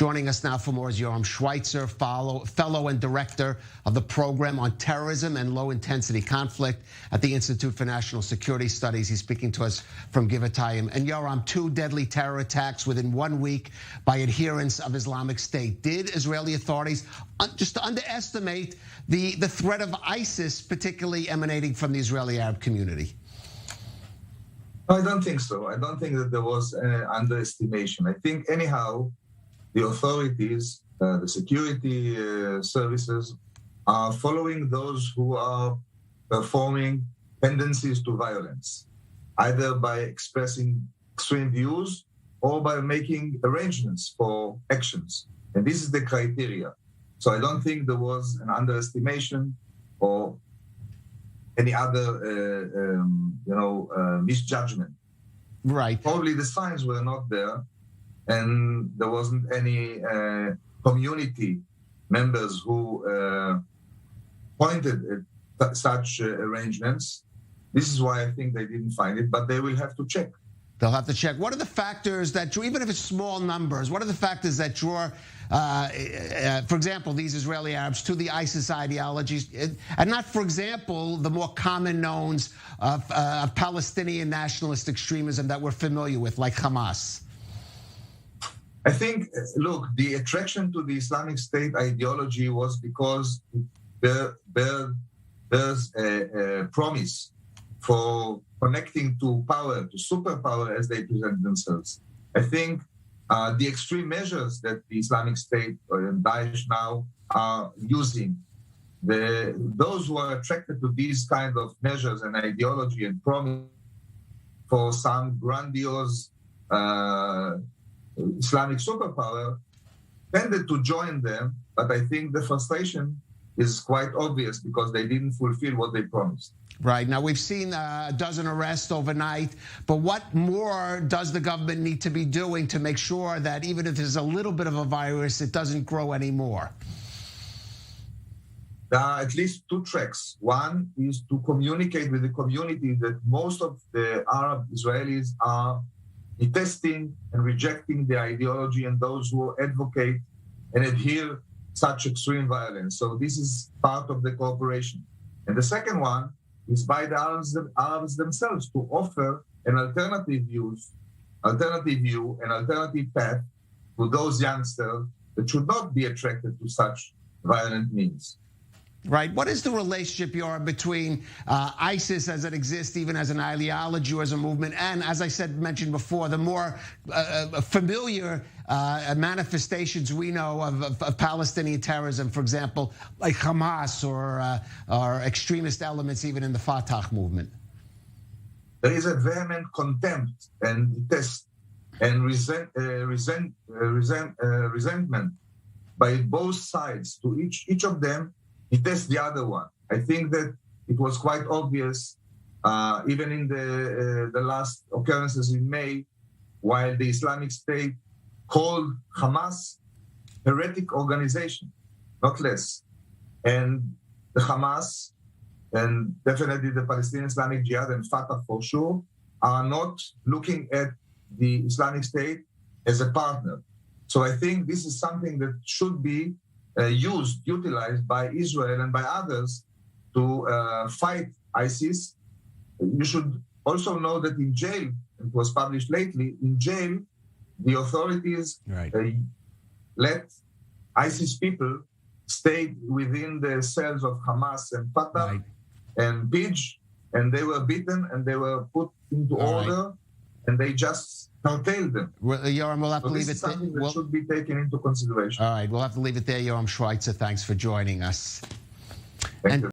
Joining us now for more is Yoram Schweitzer, fellow and director of the Program on Terrorism and Low-Intensity Conflict at the Institute for National Security Studies. He's speaking to us from Givatayim. And Yoram, 2 deadly terror attacks within 1 week by adherents of Islamic State. Did Israeli authorities just underestimate the threat of ISIS, particularly emanating from the Israeli Arab community? I don't think so. I don't think that there was underestimation. I think anyhow, the authorities, the security services are following those who are performing tendencies to violence, either by expressing extreme views or by making arrangements for actions. And this is the criteria. So I don't think there was an underestimation or any other, misjudgment. Right. Probably the signs were not there, and there wasn't any community members who pointed at such arrangements. This is why I think they didn't find it, but they will have to check. They'll have to check. What are the factors that draw, even if it's small numbers, what are the factors that draw, for example, these Israeli Arabs to the ISIS ideologies, and not, for example, the more common knowns of Palestinian nationalist extremism that we're familiar with, like Hamas? I think, look, the attraction to the Islamic State ideology was because there's a promise for connecting to power, to superpower as they present themselves. I think the extreme measures that the Islamic State or Daesh now are using, those who are attracted to these kind of measures and ideology and promise for some grandiose Islamic superpower tended to join them, but I think the frustration is quite obvious because they didn't fulfill what they promised. Right. Now, we've seen a dozen arrests overnight, but what more does the government need to be doing to make sure that even if there's a little bit of a virus, it doesn't grow anymore? There are at least 2 tracks. One is to communicate with the community that most of the Arab Israelis are detesting and rejecting the ideology and those who advocate and adhere such extreme violence. So this is part of the cooperation. And the second one is by the Arabs themselves to offer an alternative view, an alternative path to those youngsters that should not be attracted to such violent means. Right. What is the relationship, Yoram, between ISIS as it exists, even as an ideology or as a movement, and, as I mentioned before, the more familiar manifestations we know of Palestinian terrorism, for example, like Hamas or extremist elements even in the Fatah movement? There is a vehement contempt and detest and resentment by both sides. To each of them detest the other one. I think that it was quite obvious, even in the last occurrences in May, while the Islamic State called Hamas heretic organization, not less. And the Hamas, and definitely the Palestinian Islamic Jihad and Fatah for sure, are not looking at the Islamic State as a partner. So I think this is something that should be utilized by Israel and by others to fight ISIS. You should also know that in jail, it was published lately, in jail, the authorities let ISIS people stay within the cells of Hamas and Fatah and Pidge, and they were beaten and they were put into order, and they just curtailed them. Yoram, we'll have to leave it there. Something that should be taken into consideration. All right, we'll have to leave it there. Yoram Schweitzer, thanks for joining us. Thank you.